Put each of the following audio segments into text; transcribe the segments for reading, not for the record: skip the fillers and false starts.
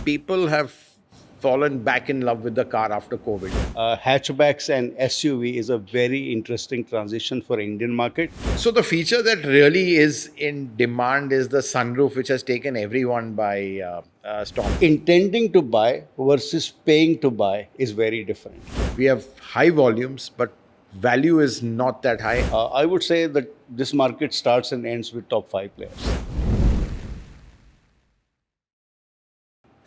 people have fallen back in love with the car after COVID. Hatchbacks and SUV is a very interesting transition for Indian market. So the feature that really is in demand is the sunroof, which has taken everyone by storm. Intending to buy versus paying to buy is very different. We have high volumes, but value is not that high. I would say that this market starts and ends with top 5 players.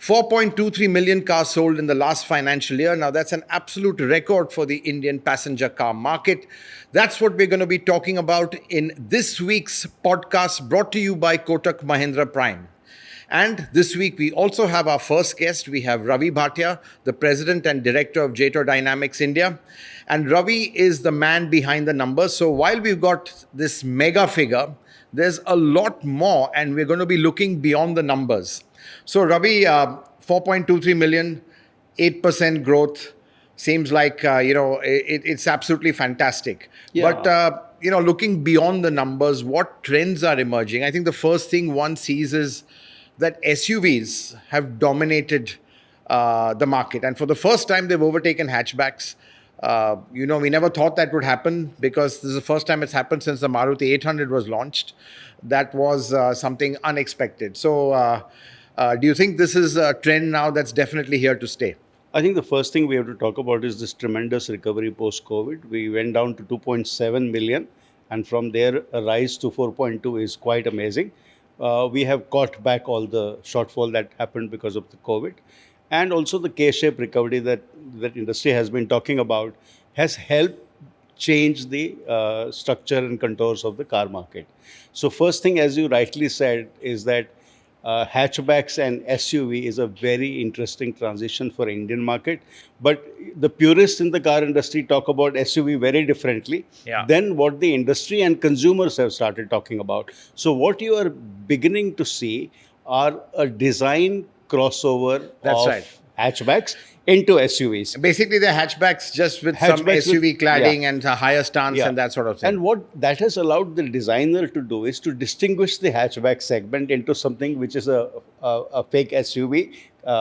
4.23 million cars sold in the last financial year. Now, that's an absolute record for the Indian passenger car market. That's what we're going to be talking about in this week's podcast, brought to you by Kotak Mahindra Prime. And this week, we also have our first guest. We have Ravi Bhatia, the President and Director of JATO Dynamics India. And Ravi is the man behind the numbers. So while we've got this mega figure, there's a lot more, and we're going to be looking beyond the numbers. So Ravi, 4.23 million, 8% growth seems like, it's absolutely fantastic. Yeah. But, looking beyond the numbers, what trends are emerging? I think the first thing one sees is that SUVs have dominated the market. And for the first time, they've overtaken hatchbacks. We never thought that would happen because this is the first time it's happened since the Maruti 800 was launched. That was something unexpected. So, do you think this is a trend now that's definitely here to stay? I think the first thing we have to talk about is this tremendous recovery post-COVID. We went down to 2.7 million, and from there, a rise to 4.2 is quite amazing. We have caught back all the shortfall that happened because of the COVID. And also the K-shaped recovery that industry has been talking about has helped change the structure and contours of the car market. So first thing, as you rightly said, is that hatchbacks and SUV is a very interesting transition for Indian market. But the purists in the car industry talk about SUV very differently than what the industry and consumers have started talking about. So what you are beginning to see are a design crossover of hatchbacks into SUVs. Basically, they're hatchbacks just with some SUV cladding and a higher stance and that sort of thing. And what that has allowed the designer to do is to distinguish the hatchback segment into something which is a fake SUV.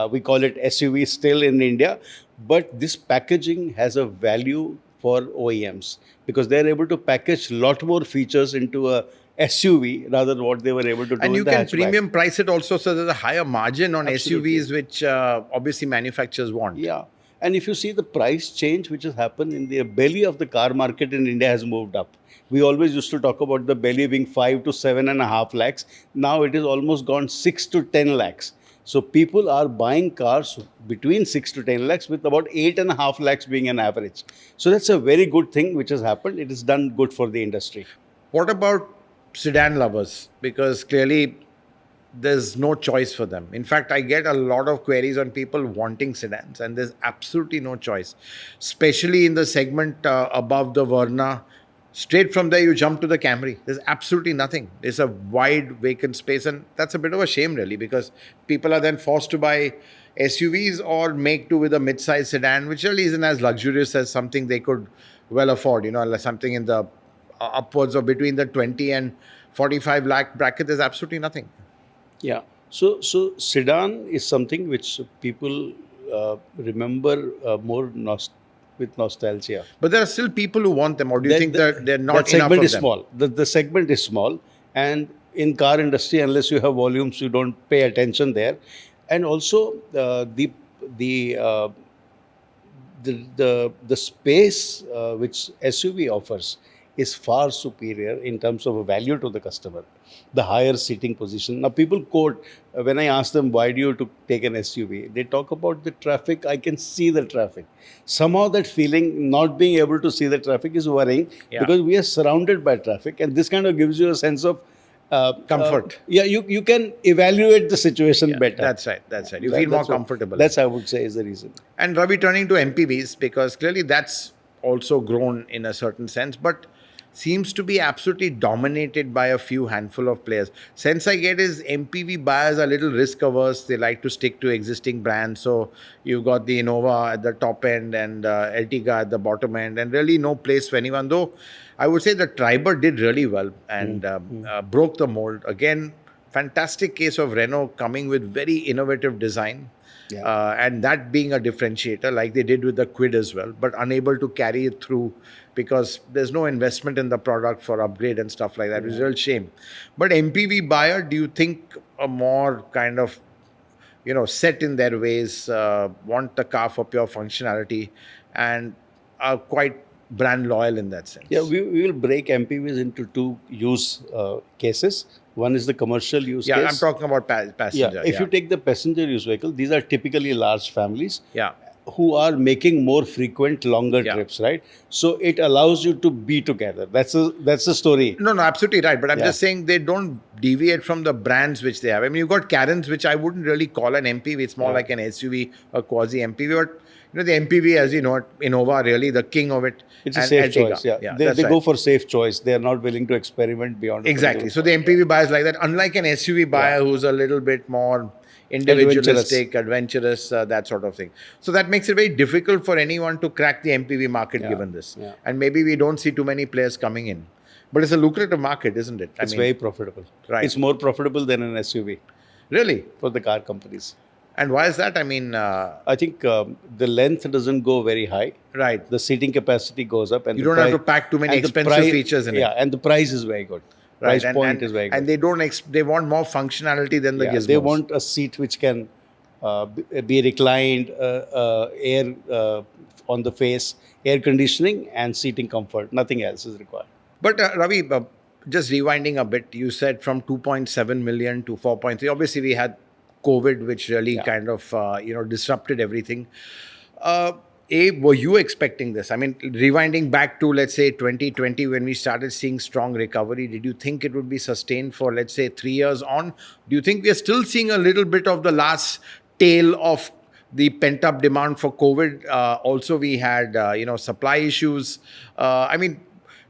We call it SUV still in India. But this packaging has a value for OEMs because they're able to package a lot more features into a SUV rather than what they were able to do. And you can hatchback. Premium price it also, so there's a higher margin on SUVs, which obviously manufacturers want. Yeah. And if you see the price change which has happened in the belly of the car market in India has moved up. We always used to talk about the belly being 5 to 7.5 lakhs. Now it is almost gone 6 to 10 lakhs. So people are buying cars between 6 to 10 lakhs with about 8.5 lakhs being an average. So that's a very good thing which has happened. It has done good for the industry. What about sedan lovers? Because clearly there's no choice for them. In fact, I get a lot of queries on people wanting sedans, and there's absolutely no choice, especially in the segment above the Verna. Straight from there, you jump to the Camry. There's absolutely nothing. It's a wide vacant space, and that's a bit of a shame, really, because people are then forced to buy SUVs or make do with a mid-size sedan, which really isn't as luxurious as something they could well afford. Something in the upwards of between the 20 and 45 lakh bracket. There's absolutely nothing. Yeah. So sedan is something which people remember more with nostalgia. But there are still people who want them, or do you think that they're not that enough segment of is them? Small. The segment is small, and in car industry, unless you have volumes, you don't pay attention there. And also the space which SUV offers is far superior in terms of value to the customer. The higher seating position. Now people quote, when I ask them, why do you take an SUV? They talk about the traffic. I can see the traffic. Somehow that feeling, not being able to see the traffic is worrying because we are surrounded by traffic, and this kind of gives you a sense of comfort. You can evaluate the situation better. That's right. You feel more comfortable. That's, I would say, is the reason. And Ravi, turning to MPVs, because clearly that's also grown in a certain sense, but seems to be absolutely dominated by a few handful of players. Sense I get is MPV buyers are a little risk averse. They like to stick to existing brands. So you've got the Innova at the top end and Ertiga at the bottom end, and really no place for anyone. Though I would say the Triber did really well and broke the mold. Again, fantastic case of Renault coming with very innovative design. and that being a differentiator, like they did with the Quid as well, but unable to carry it through because there's no investment in the product for upgrade and stuff like that. It's a real shame. But MPV buyer, do you think a more kind of set in their ways, want the car for pure functionality, and are quite brand loyal in that sense? Yeah, we will break MPVs into two use cases. One is the commercial use case. Yeah, I'm talking about passenger. Yeah, if you take the passenger use vehicle, these are typically large families. Yeah. Who are making more frequent, longer trips, right? So it allows you to be together. That's the story. No, absolutely right. But I'm just saying they don't deviate from the brands which they have. I mean, you've got Karens, which I wouldn't really call an MPV. It's more like an SUV, a quasi MPV. But the MPV, as you know, Innova, really the king of it. It's a safe choice. Yeah, they go for safe choice. They are not willing to experiment beyond. Exactly. So the MPV buyer is like that. Unlike an SUV buyer who's a little bit more individualistic, adventurous, that sort of thing. So that makes it very difficult for anyone to crack the MPV market given this. Yeah. And maybe we don't see too many players coming in. But it's a lucrative market, isn't it? It's very profitable. Right. It's more profitable than an SUV. Really? For the car companies. And why is that? I mean... I think the length doesn't go very high. Right. The seating capacity goes up. And you don't have to pack too many expensive features in it. Yeah, and the price is very good. Price point is very good. And they want more functionality than the gizmos. They want a seat which can be reclined, air on the face, air conditioning and seating comfort. Nothing else is required. But Ravi, just rewinding a bit, you said from 2.7 million to 4.3. Obviously, we had COVID, which really kind of disrupted everything. Were you expecting this? I mean, rewinding back to, let's say, 2020, when we started seeing strong recovery, did you think it would be sustained for, let's say, 3 years on? Do you think we are still seeing a little bit of the last tail of the pent-up demand for COVID? Also, we had, supply issues. I mean,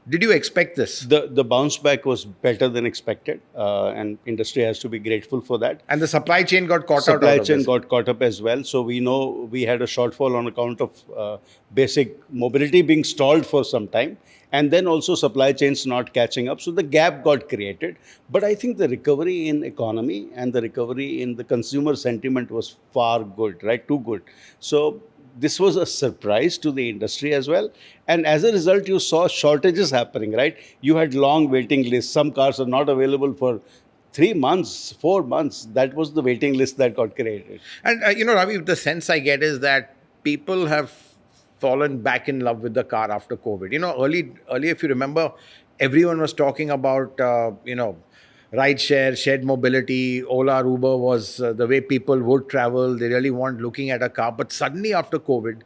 did you expect this? The bounce back was better than expected, and industry has to be grateful for that. And the supply chain got caught out. Supply chain got caught up as well. So we know we had a shortfall on account of basic mobility being stalled for some time, and then also supply chains not catching up. So the gap got created. But I think the recovery in economy and the recovery in the consumer sentiment was far good, right? Too good. So this was a surprise to the industry as well. And as a result, you saw shortages happening, right? You had long waiting lists. Some cars are not available for 3 months, 4 months. That was the waiting list that got created. And, Ravi, the sense I get is that people have fallen back in love with the car after COVID. Earlier, if you remember, everyone was talking about, ride share, shared mobility, Ola, Uber was the way people would travel. They really weren't looking at a car. But suddenly after COVID,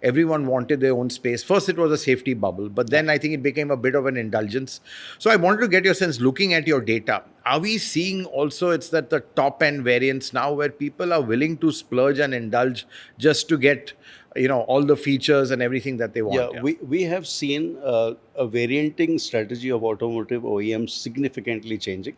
everyone wanted their own space. First, it was a safety bubble, but then I think it became a bit of an indulgence. So I wanted to get your sense, looking at your data, are we seeing also it's that the top end variants now where people are willing to splurge and indulge just to get all the features and everything that they want? Yeah. We have seen a varianting strategy of automotive OEMs significantly changing.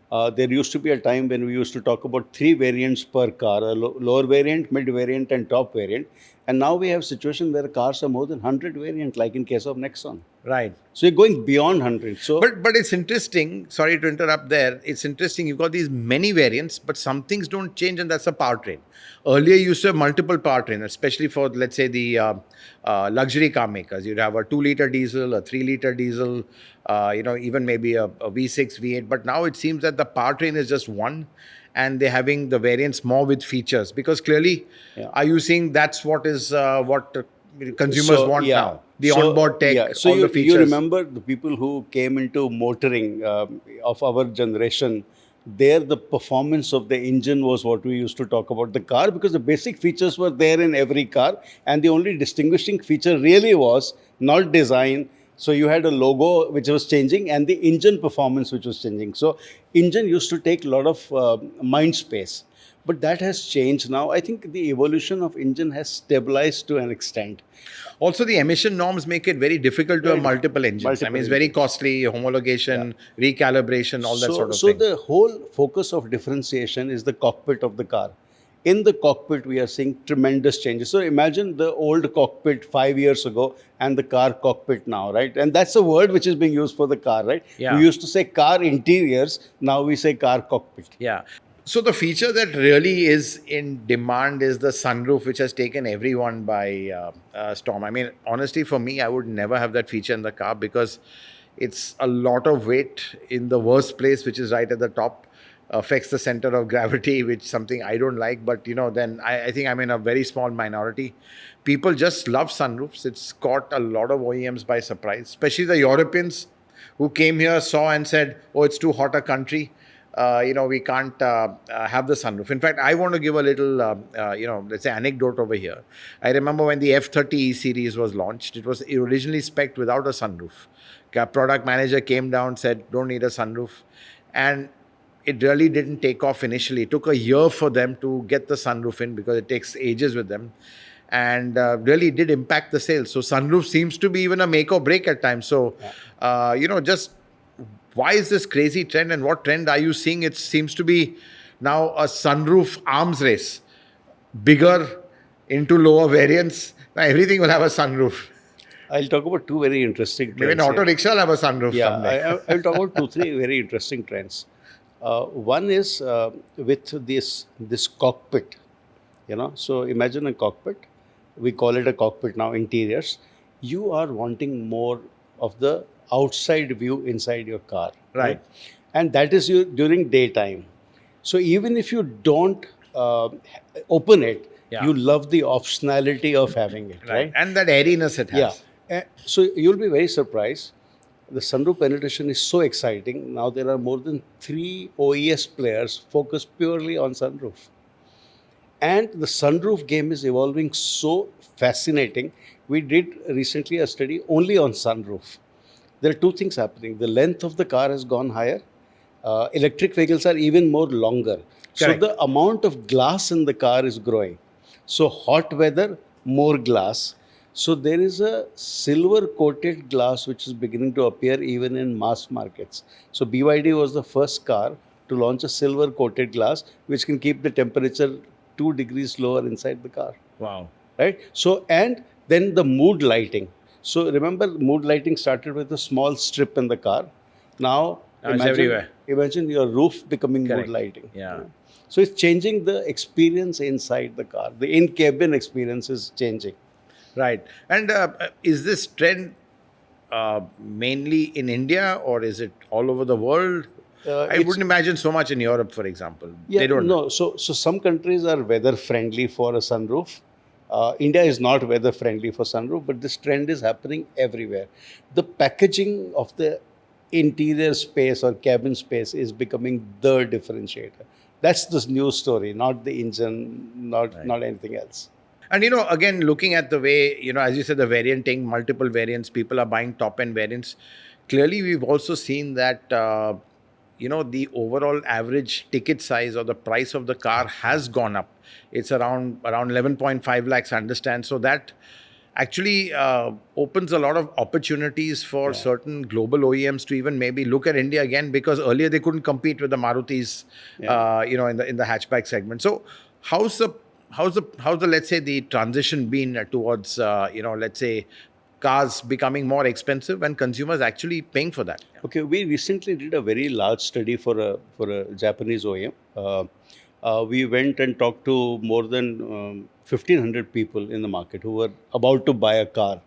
There used to be a time when we used to talk about 3 variants per car, a lower variant, mid variant and top variant. And now we have a situation where cars are more than 100 variant, like in case of Nexon. Right. So you're going beyond 100. So, But it's interesting, sorry to interrupt there, it's interesting, you've got these many variants, but some things don't change, and that's a powertrain. Earlier, you used to have multiple powertrains, especially for, let's say, the luxury car makers. You'd have a 2-liter diesel, a 3-liter diesel, even maybe a V6, V8. But now it seems that the powertrain is just one, and they're having the variants more with features. Because clearly, are you seeing that's what is what consumers want now? The onboard tech, so all the features. You remember the people who came into motoring of our generation, there the performance of the engine was what we used to talk about the car, because the basic features were there in every car, and the only distinguishing feature really was not design. So you had a logo which was changing and the engine performance which was changing. So engine used to take a lot of mind space. But that has changed now. I think the evolution of engine has stabilized to an extent. Also, the emission norms make it very difficult to have multiple engines. I mean, it's very costly, homologation, recalibration, all that sort of thing. So the whole focus of differentiation is the cockpit of the car. In the cockpit, we are seeing tremendous changes. So imagine the old cockpit 5 years ago and the car cockpit now, right? And that's a word which is being used for the car, right? Yeah. We used to say car interiors, now we say car cockpit. Yeah. So the feature that really is in demand is the sunroof, which has taken everyone by storm. I mean, honestly, for me, I would never have that feature in the car because it's a lot of weight in the worst place, which is right at the top, affects the center of gravity, which is something I don't like. But, then I think I'm in a very small minority. People just love sunroofs. It's caught a lot of OEMs by surprise, especially the Europeans who came here, saw and said, oh, it's too hot a country. We can't have the sunroof. In fact, I want to give a little, let's say anecdote over here. I remember when the F30E series was launched, it was originally spec'd without a sunroof. Product manager came down, said, don't need a sunroof. And it really didn't take off initially. It took a year for them to get the sunroof in because it takes ages with them. And really did impact the sales. So sunroof seems to be even a make or break at times. So, just why is this crazy trend and what trend are you seeing? It seems to be now a sunroof arms race. Bigger into lower variants. Now everything will have a sunroof. I'll talk about two very interesting trends. Maybe an auto rickshaw will have a sunroof someday. I'll talk about two, three very interesting trends. One is with this cockpit. So imagine a cockpit. We call it a cockpit now, interiors. You are wanting more of the outside view inside your car. Right. And that is during daytime. So even if you don't open it, you love the optionality of having it. Right. And that airiness it has. Yeah. So you'll be very surprised. The sunroof penetration is so exciting. Now there are more than 3 OES players focused purely on sunroof. And the sunroof game is evolving so fascinating. We did recently a study only on sunroof. There are two things happening. The length of the car has gone higher. Electric vehicles are even more longer. Correct. So the amount of glass in the car is growing. So hot weather, more glass. So there is a silver coated glass which is beginning to appear even in mass markets. So BYD was the first car to launch a silver coated glass which can keep the temperature 2 degrees lower inside the car. Wow. Right? So, and then the mood lighting. So remember, mood lighting started with a small strip in the car. Now imagine your roof becoming mood lighting. Yeah. So it's changing the experience inside the car. The in-cabin experience is changing. Right. And is this trend mainly in India or is it all over the world? I wouldn't imagine so much in Europe, for example. Yeah, they don't. No, so some countries are weather friendly for a sunroof. India is not weather friendly for sunroof, but this trend is happening everywhere. The packaging of the interior space or cabin space is becoming the differentiator. That's the news story, not the engine, not anything else. And, again, looking at the way, as you said, the varianting, multiple variants, people are buying top-end variants. Clearly, we've also seen that, the overall average ticket size or the price of the car has gone up. It's around 11.5 lakhs, I understand. So that actually opens a lot of opportunities for certain global OEMs to even maybe look at India again, because earlier they couldn't compete with the Marutis, in the hatchback segment. So how's the let's say the transition been towards let's say cars becoming more expensive and consumers actually paying for that? Okay, we recently did a very large study for a Japanese OEM. We went and talked to more than 1,500 people in the market who were about to buy a car,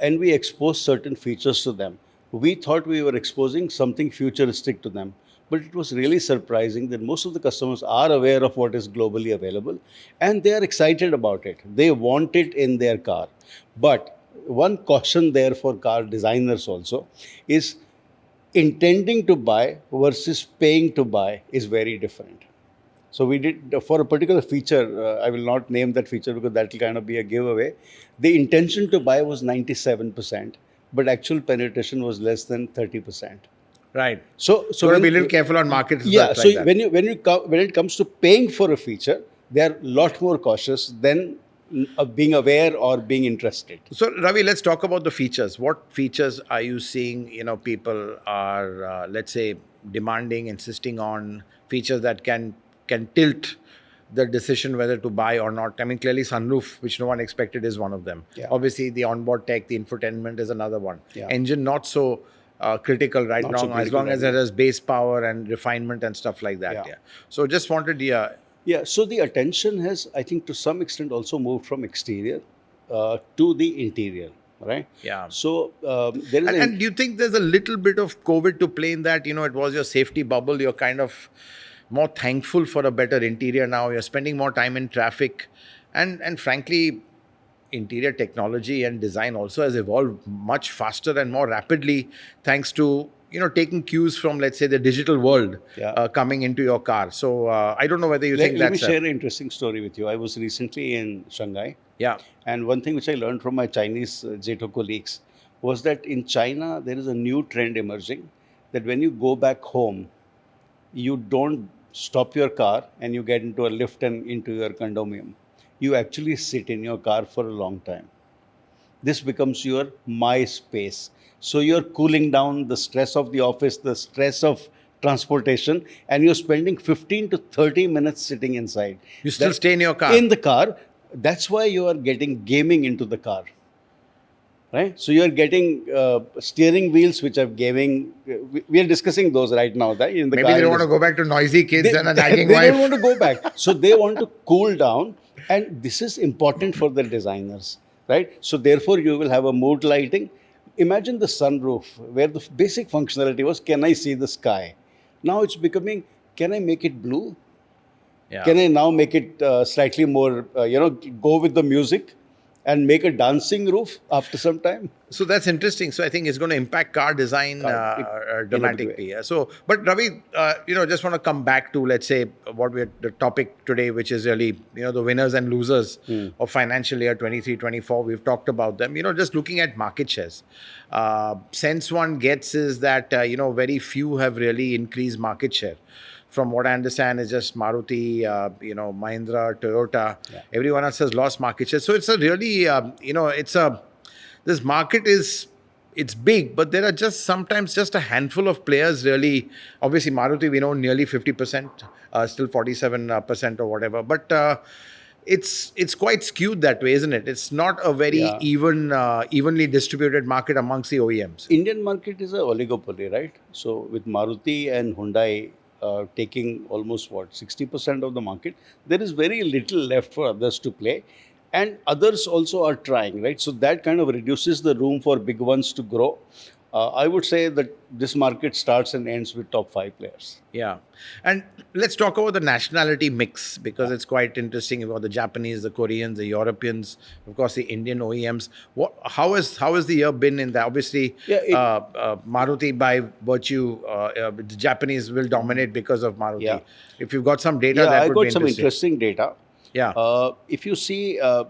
and we exposed certain features to them. We thought we were exposing something futuristic to them. But it was really surprising that most of the customers are aware of what is globally available and they are excited about it. They want it in their car. But one caution there for car designers also is intending to buy versus paying to buy is very different. So we did, for a particular feature, I will not name that feature because that will kind of be a giveaway. The intention to buy was 97%, but actual penetration was less than 30%. Right. So when be a little careful on markets. Yeah. So when it comes to paying for a feature, they are a lot more cautious than being aware or being interested. So Ravi, let's talk about the features. What features are you seeing? People are let's say demanding, insisting on features that can tilt the decision whether to buy or not. I mean, clearly sunroof, which no one expected, is one of them. Yeah. Obviously, the onboard tech, the infotainment is another one. Yeah. Engine, not so critical right Not so now, as critical long as right it has base power and refinement and stuff like that. Yeah. Yeah. So just wanted, Yeah, so the attention has, I think, to some extent also moved from exterior to the interior, right? Yeah. So there is and do you think there's a little bit of COVID to play in that? You know, it was your safety bubble. You're kind of more thankful for a better interior now. You're spending more time in traffic, and frankly, interior technology and design also has evolved much faster and more rapidly, thanks to taking cues from, let's say, the digital world Yeah. coming into your car. So I don't know whether you let, think let me that's share an interesting story with you. I was recently in Shanghai, yeah. and one thing which I learned from my Chinese JATO colleagues was that in China there is a new trend emerging that when you go back home, you don't stop your car and you get into a lift and into your condominium. You actually sit in your car for a long time. This becomes your my space. So you're cooling down the stress of the office, the stress of transportation, and you're spending 15 to 30 minutes sitting inside. You still stay in your car. In the car. That's why you are getting gaming into the car. Right? So you're getting steering wheels which are gaming. We are discussing those right now. Right? In the Maybe car they don't want to go back to noisy kids and a nagging they wife. don't want to go back. So they want to cool down. And this is important for the designers. Right? So therefore you will have a mood lighting. Imagine the sunroof where the basic functionality was, can I see the sky? Now it's becoming, can I make it blue? Yeah. Can I now make it slightly more, go with the music and make a dancing roof after some time? So that's interesting. So I think it's going to impact car design dramatically. Yeah. So, but Ravi, just want to come back to, let's say, the topic today, which is really, the winners and losers of financial year 23-24. We've talked about them. Just looking at market shares, sense one gets is that, very few have really increased market share. From what I understand, it's just Maruti, Mahindra, Toyota. Yeah. Everyone else has lost market share. So it's a really, this market it's big, but there are sometimes just a handful of players really. Obviously, Maruti, we know nearly 50%, still 47% or whatever. But it's quite skewed that way, isn't it? It's not a very evenly distributed market amongst the OEMs. Indian market is a oligopoly, right? So with Maruti and Hyundai taking almost 60% of the market, there is very little left for others to play. And others also are trying, right? So that kind of reduces the room for big ones to grow. I would say that this market starts and ends with top 5 players. Yeah. And let's talk about the nationality mix, because it's quite interesting about the Japanese, the Koreans, the Europeans, of course, the Indian OEMs. How has the year been in that? Obviously, Maruti, by virtue, the Japanese will dominate because of Maruti. Yeah. If you've got some data, that would be interesting. I got some interesting data. Yeah. If you see, the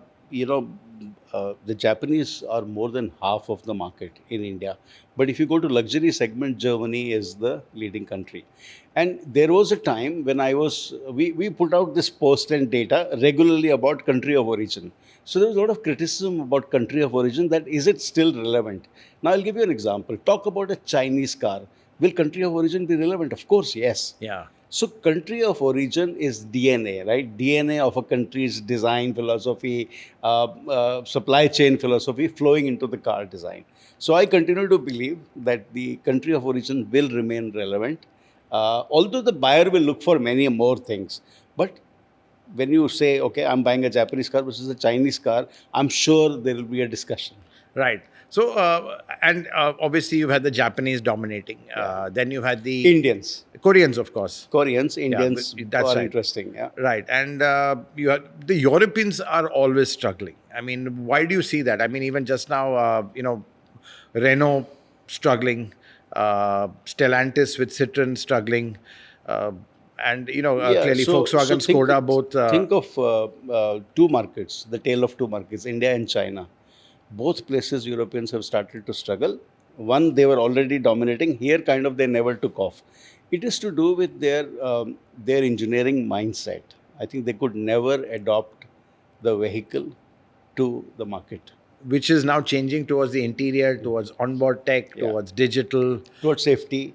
Japanese are more than half of the market in India. But if you go to luxury segment, Germany is the leading country. And there was a time when we put out this post and data regularly about country of origin. So there was a lot of criticism about country of origin, that is it still relevant? Now I'll give you an example. Talk about a Chinese car. Will country of origin be relevant? Of course, yes. Yeah. So country of origin is DNA, right? DNA of a country's design philosophy, supply chain philosophy flowing into the car design. So I continue to believe that the country of origin will remain relevant, although the buyer will look for many more things. But when you say, okay, I'm buying a Japanese car versus a Chinese car, I'm sure there will be a discussion. Right. So, obviously you've had the Japanese dominating. Then you've had the Indians. Koreans, of course. Koreans, Indians, that's are right. interesting. Yeah. Right. And the Europeans are always struggling. I mean, why do you see that? I mean, even just now, Renault struggling, Stellantis with Citroen struggling, and clearly Volkswagen, Skoda both. Think of 2 markets, the tale of 2 markets, India and China. Both places Europeans have started to struggle. One, they were already dominating. Here, kind of, they never took off. It is to do with their engineering mindset. I think they could never adopt the vehicle to the market. Which is now changing towards the interior, towards onboard tech, towards digital. Towards safety.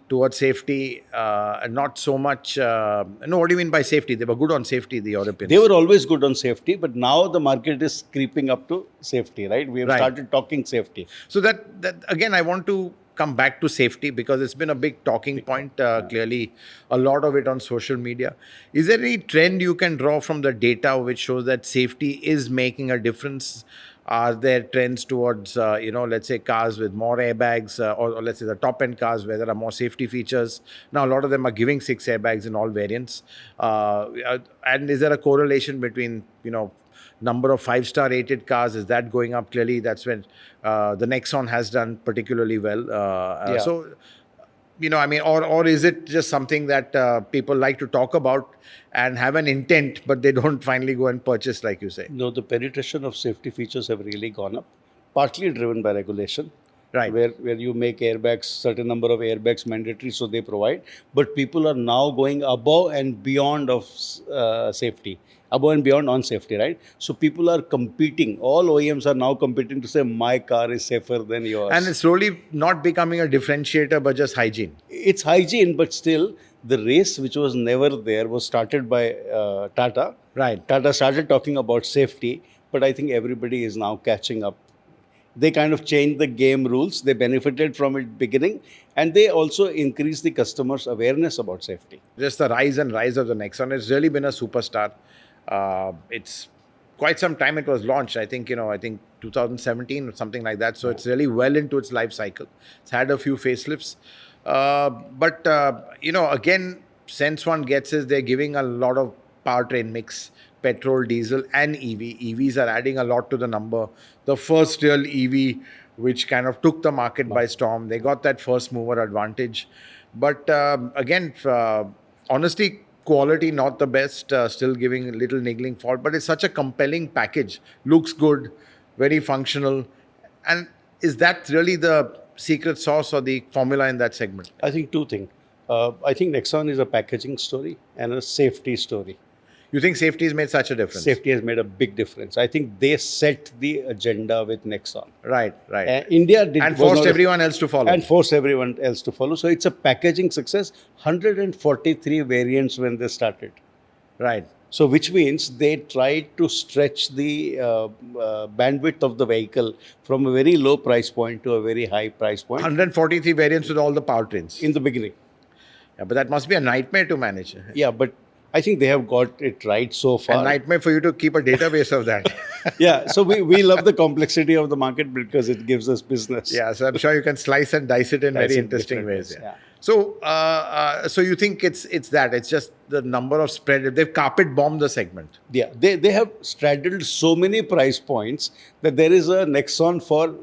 Not so much... what do you mean by safety? They were good on safety, the Europeans. They were always good on safety, but now the market is creeping up to safety, right? We have started talking safety. So that again, I want to come back to safety because it's been a big talking point, clearly a lot of it on social media. Is there any trend you can draw from the data which shows that safety is making a difference? Are there trends towards, let's say cars with more airbags or let's say the top end cars where there are more safety features? Now, a lot of them are giving 6 airbags in all variants. And is there a correlation between, number of 5-star rated cars? Is that going up? Clearly, that's when the Nexon has done particularly well. So, or is it just something that people like to talk about and have an intent, but they don't finally go and purchase, like you say? No, the penetration of safety features have really gone up, partly driven by regulation. Right. Where you make airbags, certain number of airbags mandatory, so they provide. But people are now going above and beyond of safety, above and beyond on safety, right? So people are competing. All OEMs are now competing to say my car is safer than yours. And it's slowly not becoming a differentiator, but just hygiene. It's hygiene, but still the race, which was never there, was started by Tata. Right. Tata started talking about safety, but I think everybody is now catching up. They kind of changed the game rules. They benefited from it beginning, and they also increased the customers' awareness about safety. Just the rise and rise of the Nexon. It's really been a superstar. It's quite some time it was launched. I think 2017 or something like that. So it's really well into its life cycle. It's had a few facelifts. But again, sense one gets is they're giving a lot of powertrain mix. Petrol, diesel and EV. EVs are adding a lot to the number. The first real EV which kind of took the market by storm. They got that first mover advantage. But again, honestly, quality not the best, still giving a little niggling fault. But it's such a compelling package. Looks good, very functional. And is that really the secret sauce or the formula in that segment? I think two things. I think Nexon is a packaging story and a safety story. You think safety has made such a difference? Safety has made a big difference. I think they set the agenda with Nexon. Right. India did. And forced everyone else to follow. So it's a packaging success. 143 variants when they started. Right. So which means they tried to stretch the bandwidth of the vehicle from a very low price point to a very high price point. 143 variants with all the powertrains. In the beginning. Yeah, but that must be a nightmare to manage. Yeah, but I think they have got it right so far. A nightmare for you to keep a database of that. Yeah, so we love the complexity of the market because it gives us business. Yeah, so I'm sure you can slice and dice it in very interesting ways. Yeah. So, so you think it's that? It's just the number of spread. They've carpet bombed the segment. Yeah, they have straddled so many price points that there is a Nexon for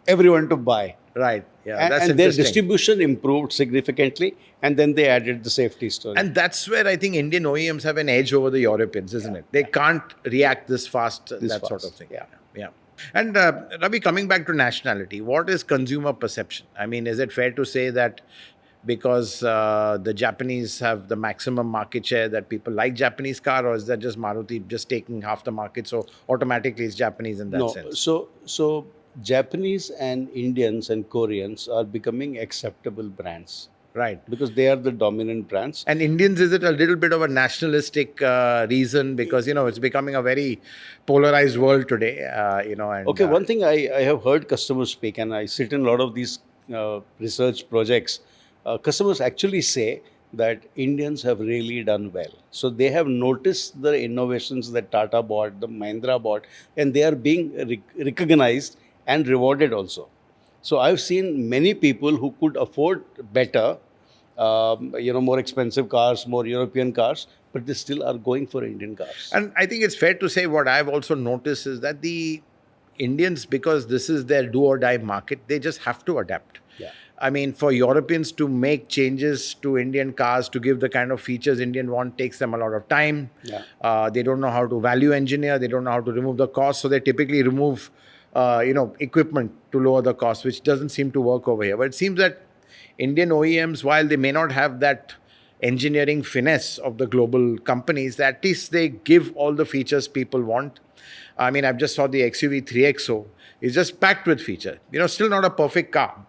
everyone to buy. Right. Yeah, and, that's and their interesting. Distribution improved significantly, and then they added the safety story. And that's where I think Indian OEMs have an edge over the Europeans, isn't it? They can't react this fast, sort of thing. Yeah. And Ravi, coming back to nationality, what is consumer perception? I mean, is it fair to say that because the Japanese have the maximum market share that people like Japanese car, or is that just Maruti just taking half the market, so automatically it's Japanese in that sense? So Japanese and Indians and Koreans are becoming acceptable brands. Right. Because they are the dominant brands. And Indians, is it a little bit of a nationalistic reason? Because, it's becoming a very polarized world today, And, okay, one thing I have heard customers speak, and I sit in a lot of these research projects, customers actually say that Indians have really done well. So they have noticed the innovations that Tata bought, the Mahindra bought, and they are being recognized and rewarded also. So I've seen many people who could afford better, more expensive cars, more European cars, but they still are going for Indian cars. And I think it's fair to say what I've also noticed is that the Indians, because this is their do or die market, they just have to adapt. Yeah. I mean, for Europeans to make changes to Indian cars, to give the kind of features Indian want, takes them a lot of time. Yeah. They don't know how to value engineer. They don't know how to remove the cost. So they typically remove equipment to lower the cost, which doesn't seem to work over here. But it seems that Indian OEMs, while they may not have that engineering finesse of the global companies, at least they give all the features people want. I mean, I've just saw the XUV 3XO. It's just packed with feature. Still not a perfect car.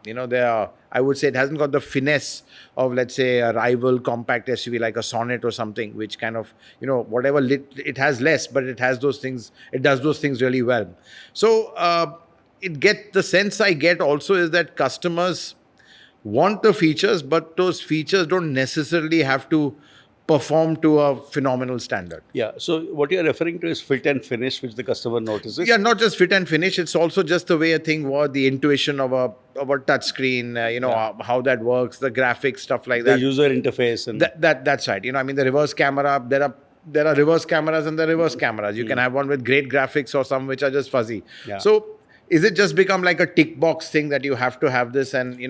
I would say it hasn't got the finesse of, let's say, a rival compact SUV like a Sonnet or something, which kind of, whatever it has less, but it has those things. It does those things really well. So the sense I get also is that customers want the features, but those features don't necessarily have to perform to a phenomenal standard. Yeah. So what you're referring to is fit and finish, which the customer notices. Yeah, not just fit and finish. It's also just the way a thing was, the intuition of a touch screen. How that works, the graphics, stuff like The that. user interface and That's right. The reverse camera. There are reverse cameras and the reverse cameras. You can have one with great graphics or some which are just fuzzy. Yeah. So is it just become like a tick box thing that you have to have this and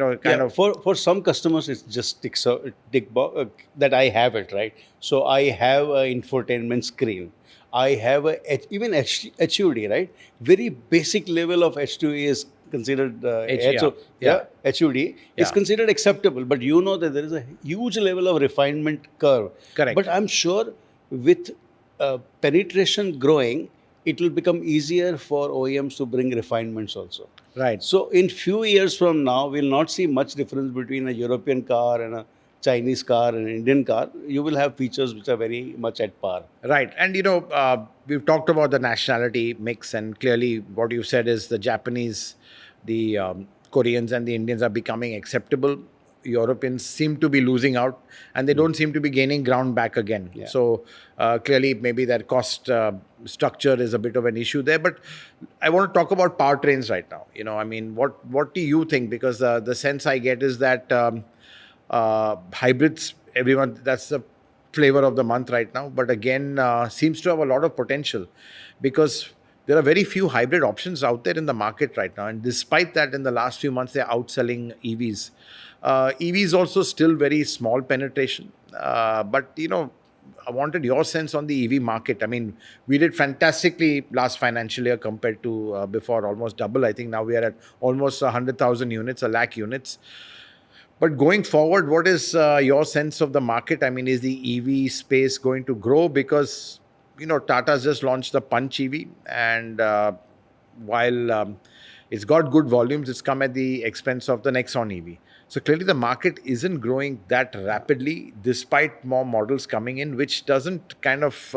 for some customers it's just tick box that I have it, right? So I have an infotainment screen. I have even HUD, right? Very basic level of HUD is considered HUD is Yeah. considered acceptable, but you know that there is a huge level of refinement curve. Correct. But I'm sure with penetration growing, it will become easier for OEMs to bring refinements also. Right. So in few years from now, we'll not see much difference between a European car and a Chinese car and an Indian car. You will have features which are very much at par. Right. And, we've talked about the nationality mix, and clearly what you've said is the Japanese, the Koreans and the Indians are becoming acceptable. Europeans seem to be losing out, and they don't seem to be gaining ground back again. Yeah. So clearly maybe that cost structure is a bit of an issue there. But I want to talk about powertrains right now. What do you think? Because the sense I get is that hybrids, everyone, that's the flavor of the month right now. But again, seems to have a lot of potential because there are very few hybrid options out there in the market right now. And despite that, in the last few months, they're outselling EVs. EVs also still very small penetration. But I wanted your sense on the EV market. I mean, we did fantastically last financial year compared to before, almost double. I think now we are at almost 100,000 units, 1 lakh units. But going forward, what is your sense of the market? I mean, is the EV space going to grow? Because, Tata's just launched the Punch EV, and while it's got good volumes, it's come at the expense of the Nexon EV. So clearly the market isn't growing that rapidly despite more models coming in, which doesn't kind of,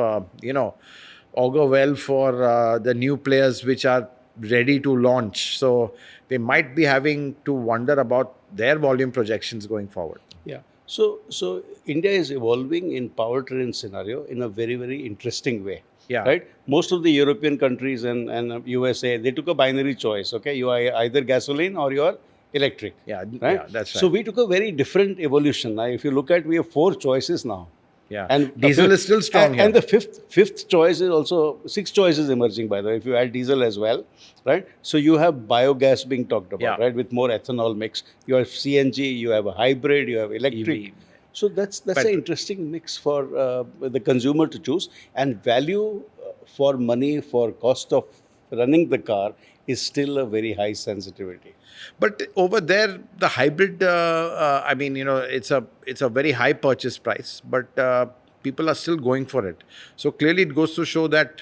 augur well for the new players which are ready to launch. So they might be having to wonder about their volume projections going forward. Yeah. So India is evolving in powertrain scenario in a very, very interesting way. Yeah. Right. Most of the European countries and USA, they took a binary choice. Okay, you are either gasoline or you are electric. Yeah. Right. Yeah, that's right. So we took a very different evolution. Now, if you look at, we have 4 choices now. Yeah. And diesel is still strong here. And the fifth choice is also 6 choices emerging, by the way, if you add diesel as well, right? So you have biogas being talked about, right? With more ethanol mix. You have CNG, you have a hybrid, you have electric. EV. So that's an interesting mix for the consumer to choose. And value for money, for cost of running the car is still a very high sensitivity. But over there, the hybrid, it's a very high purchase price, but people are still going for it. So clearly it goes to show that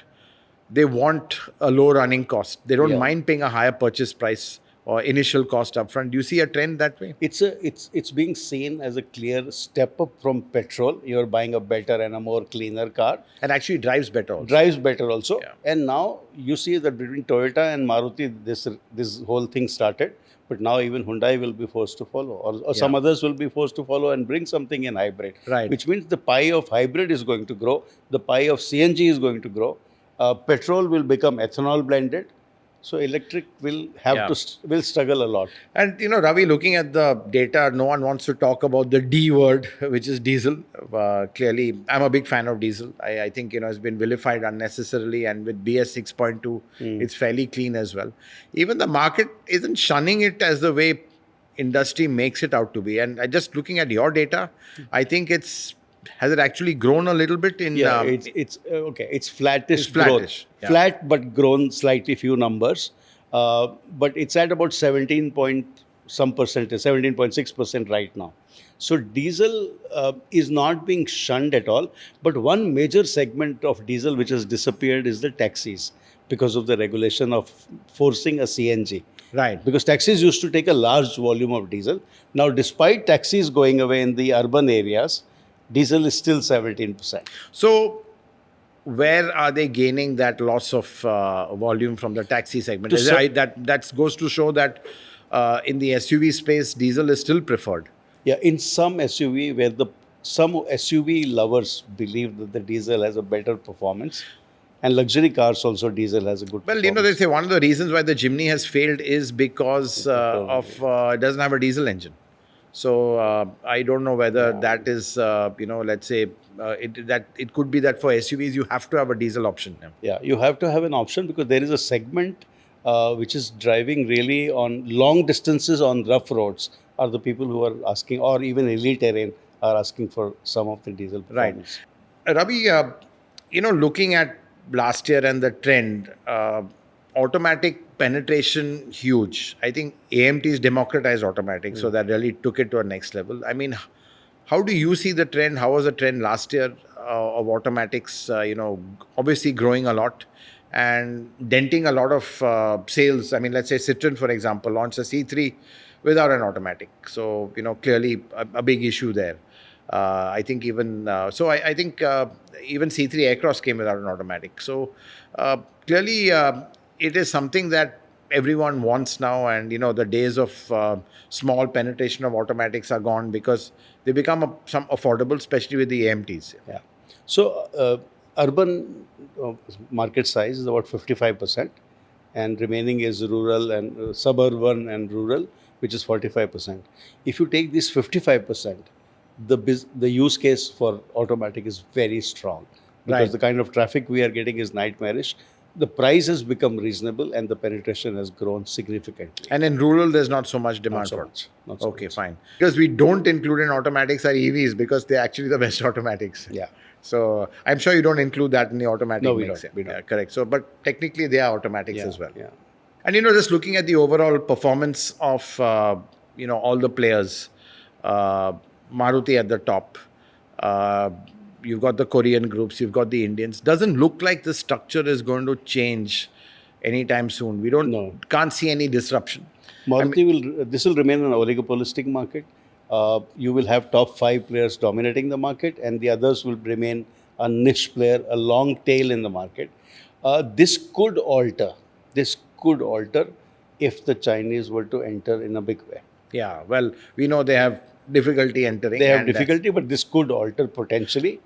they want a low running cost. They don't mind paying a higher purchase price or initial cost upfront. Do you see a trend that way? It's being seen as a clear step up from petrol. You're buying a better and a more cleaner car. And actually drives better also. Yeah. And now you see that between Toyota and Maruti, this whole thing started. But now even Hyundai will be forced to follow, or some others will be forced to follow and bring something in hybrid. Right. Which means the pie of hybrid is going to grow. The pie of CNG is going to grow. Petrol will become ethanol blended. So electric will will struggle a lot. And Ravi, looking at the data, no one wants to talk about the D word, which is diesel. Clearly, I'm a big fan of diesel. I think it's been vilified unnecessarily, and with BS 6.2, it's fairly clean as well. Even the market isn't shunning it as the way industry makes it out to be. And just looking at your data, I think has it actually grown a little bit in? Yeah, it's okay. It's flattish. Flattish. Growth. Yeah. Flat, but grown slightly few numbers. But it's at about 17.6% right now. So diesel is not being shunned at all. But one major segment of diesel which has disappeared is the taxis because of the regulation of forcing a CNG. Right. Because taxis used to take a large volume of diesel. Now, despite taxis going away in the urban areas, diesel is still 17%. So, where are they gaining that loss of volume from the taxi segment? That goes to show that in the SUV space, diesel is still preferred. Yeah, in some SUV where some SUV lovers believe that the diesel has a better performance, and luxury cars also diesel has a good Well, performance. they say one of the reasons why the Jimny has failed is because it doesn't have a diesel engine. So I don't know whether that is, let's say it could be that for SUVs you have to have a diesel option. Yeah, you have to have an option because there is a segment which is driving really on long distances on rough roads are the people who are asking, or even hilly terrain are asking for some of the diesel performance. Right. Ravi, looking at last year and the trend, automatic penetration huge. I think AMT's democratized automatic, so that really took it to a next level. I mean, how do you see the trend? How was the trend last year of automatics? Obviously growing a lot and denting a lot of sales. I mean, let's say Citroen, for example, launched a C3 without an automatic. So, clearly a big issue there. I think even I think even C3 Aircross came without an automatic. So clearly it is something that everyone wants now, and the days of small penetration of automatics are gone because they become some affordable, especially with the AMTs. Yeah. So urban market size is about 55%, and remaining is rural and suburban and rural, which is 45%. If you take this 55%, the use case for automatic is very strong because Right. the kind of traffic we are getting is nightmarish. The price has become reasonable and the penetration has grown significantly. And in rural, there's not so much demand so for much. it. Not so Okay, much. fine. Because we don't include in automatics are EVs because they're actually the best automatics. Yeah. So I'm sure you don't include that in the automatic No, we mix. don't. We don't. Yeah, correct. So, but technically they are automatics Yeah, as well. yeah. And just looking at the overall performance of all the players, Maruti at the top. You've got the Korean groups, you've got the Indians. Doesn't look like the structure is going to change anytime soon. We can't see any disruption. Maruti this will remain an oligopolistic market. You will have top 5 players dominating the market, and the others will remain a niche player, a long tail in the market. This could alter if the Chinese were to enter in a big way. Yeah, well, we know they have difficulty entering. They have difficulty, but this could alter potentially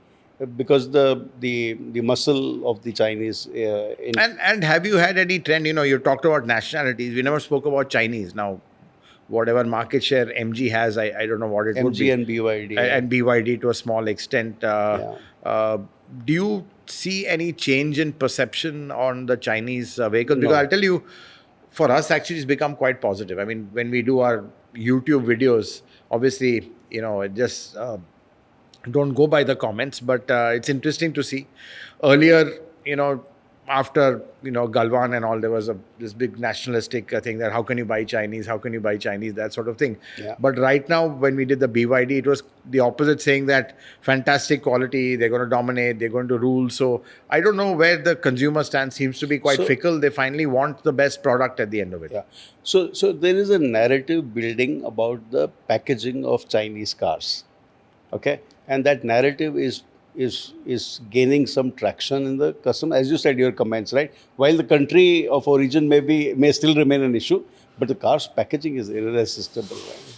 because the muscle of the Chinese. And have you had any trend? You talked about nationalities. We never spoke about Chinese. Now, whatever market share MG has, I don't know what it would be. MG and BYD. And BYD to a small extent. Do you see any change in perception on the Chinese vehicles? Because I'll tell you, for us, actually, it's become quite positive. I mean, when we do our YouTube videos, obviously, it just don't go by the comments, but it's interesting to see. Earlier, after Galwan and all, there was this big nationalistic thing that how can you buy Chinese, that sort of thing. Yeah. But right now, when we did the BYD, it was the opposite, saying that fantastic quality, they're going to dominate, they're going to rule. So I don't know where the consumer stance seems to be quite fickle. They finally want the best product at the end of it. Yeah. So there is a narrative building about the packaging of Chinese cars. Okay, and that narrative is gaining some traction in the customer. As you said, your comments, right? While the country of origin may still remain an issue, but the car's packaging is irresistible. Right?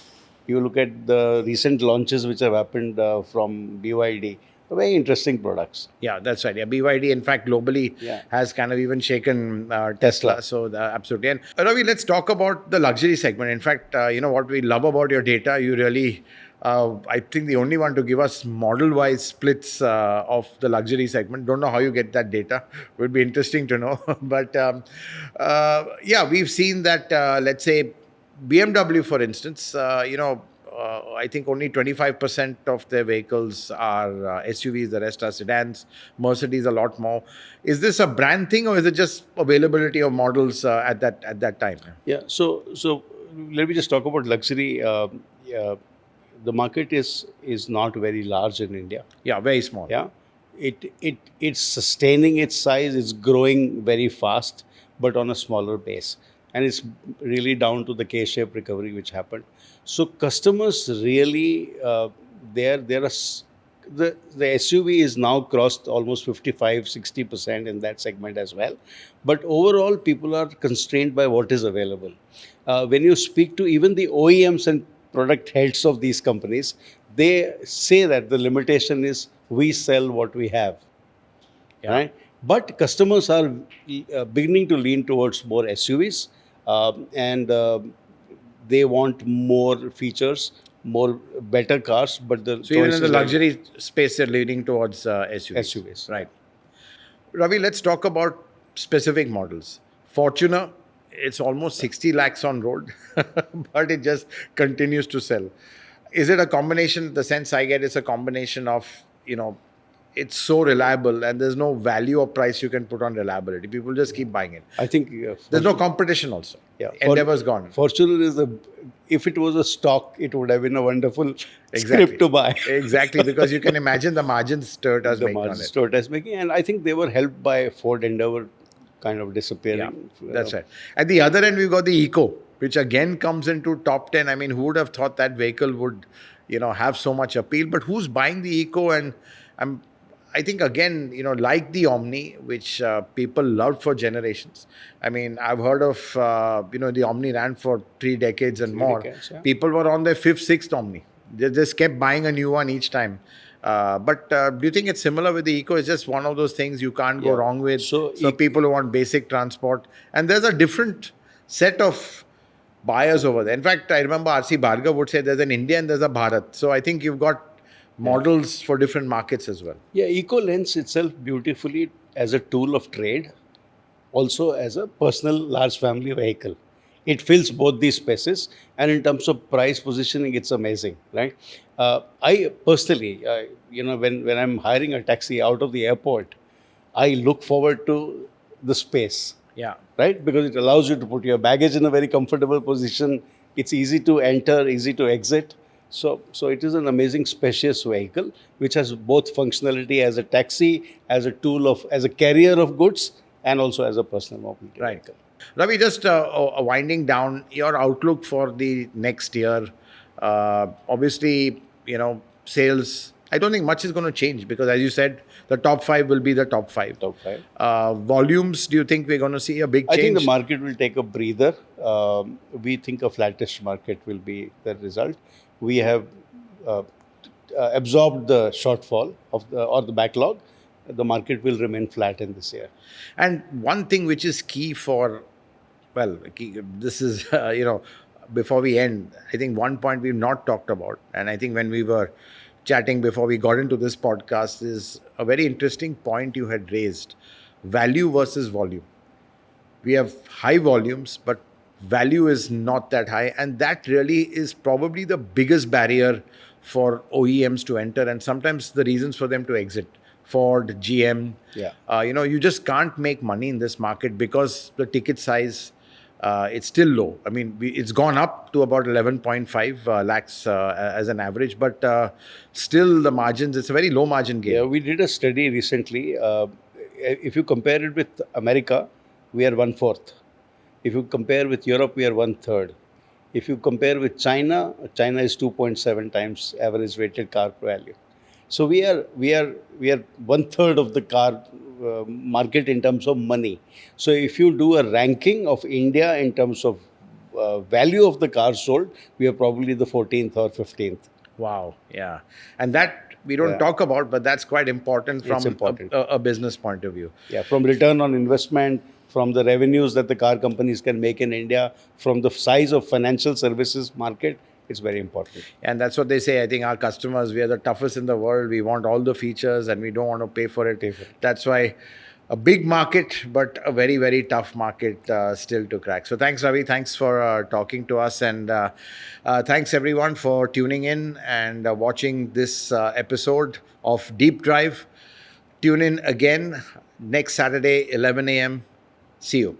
You look at the recent launches which have happened from BYD, very interesting products. Yeah, that's right. Yeah, BYD, in fact, globally has kind of even shaken Tesla. So absolutely. And Ravi, let's talk about the luxury segment. In fact, what we love about your data, you really I think the only one to give us model-wise splits of the luxury segment. Don't know how you get that data. Would be interesting to know. But we've seen that, let's say, BMW, for instance, I think only 25% of their vehicles are SUVs. The rest are sedans. Mercedes, a lot more. Is this a brand thing, or is it just availability of models at that time? Yeah. So let me just talk about luxury. The market is not very large in India. Yeah, very small. Yeah, it's sustaining its size. It's growing very fast, but on a smaller base, and it's really down to the K-shaped recovery which happened. So customers really, there are the SUV is now crossed almost 55-60% in that segment as well. But overall, people are constrained by what is available. When you speak to even the OEMs and product heads of these companies, they say that the limitation is we sell what we have. Right? But customers are beginning to lean towards more SUVs, and they want more features, more better cars. But the So even in the choices are luxury space, they're leaning towards SUVs. SUVs. Right. Ravi, let's talk about specific models. Fortuner, it's almost 60 lakhs on road, but it just continues to sell. Is it a combination? The sense I get is a combination of, it's so reliable and there's no value or price you can put on reliability. People just keep buying it. I think There's no competition also. Yeah, Endeavor's gone. Fortuner is if it was a stock, it would have been a wonderful script to buy. Exactly, because you can imagine the margins Toyota's The making on margins it. Toyota's making, and I think they were helped by Ford Endeavor kind of disappearing. That's right. At the other end, we've got the Eeco, which again comes into top 10. I mean, who would have thought that vehicle would, have so much appeal? But who's buying the Eeco? And I think, again, like the Omni, which people loved for generations. I mean, I've heard of, the Omni ran for 3 decades and more. People were on their 5th, 6th Omni. They just kept buying a new one each time. But do you think it's similar with the Eeco? It's just one of those things you can't go wrong with. So people who want basic transport. And there's a different set of buyers over there. In fact, I remember R.C. Bhargav would say there's an India and there's a Bharat. So I think you've got models for different markets as well. Yeah, Eeco lends itself beautifully as a tool of trade, also as a personal large family vehicle. It fills both these spaces, and in terms of price positioning, it's amazing, right? I personally, when I'm hiring a taxi out of the airport, I look forward to the space. Yeah. Right? Because it allows you to put your baggage in a very comfortable position. It's easy to enter, easy to exit. So it is an amazing, spacious vehicle which has both functionality as a taxi, as a tool as a carrier of goods, and also as a personal mobility vehicle. Ravi, just winding down, your outlook for the next year. Obviously, sales, I don't think much is going to change because, as you said, the top 5 will be the top 5. Top 5. Volumes, do you think we're going to see a big change? I think the market will take a breather. We think a flattish market will be the result. We have absorbed the shortfall or the backlog. The market will remain flat in this year. And one thing which is key for, this is, before we end, I think one point we've not talked about, and I think when we were chatting before we got into this podcast, is a very interesting point you had raised: value versus volume. We have high volumes, but value is not that high, and that really is probably the biggest barrier for OEMs to enter, and sometimes the reasons for them to exit. Ford, GM, you just can't make money in this market because the ticket size, it's still low. I mean, it's gone up to about 11.5 lakhs as an average, but still the margins, it's a very low margin game. Yeah, we did a study recently. If you compare it with America, we are 1/4. If you compare with Europe, we are 1/3. If you compare with China, China is 2.7 times average weighted car value. So we are 1/3 of the car market in terms of money. So if you do a ranking of India in terms of value of the cars sold, we are probably the 14th or 15th. Wow, yeah. And that we don't talk about, but that's quite important from a business point of view. Yeah, from return on investment, from the revenues that the car companies can make in India, from the size of financial services market, it's very important. And that's what they say. I think our customers, we are the toughest in the world. We want all the features and we don't want to pay for it. That's why a big market, but a very, very tough market still to crack. So thanks, Ravi. Thanks for talking to us. And thanks, everyone, for tuning in and watching this episode of Deep Drive. Tune in again next Saturday, 11 a.m. See you.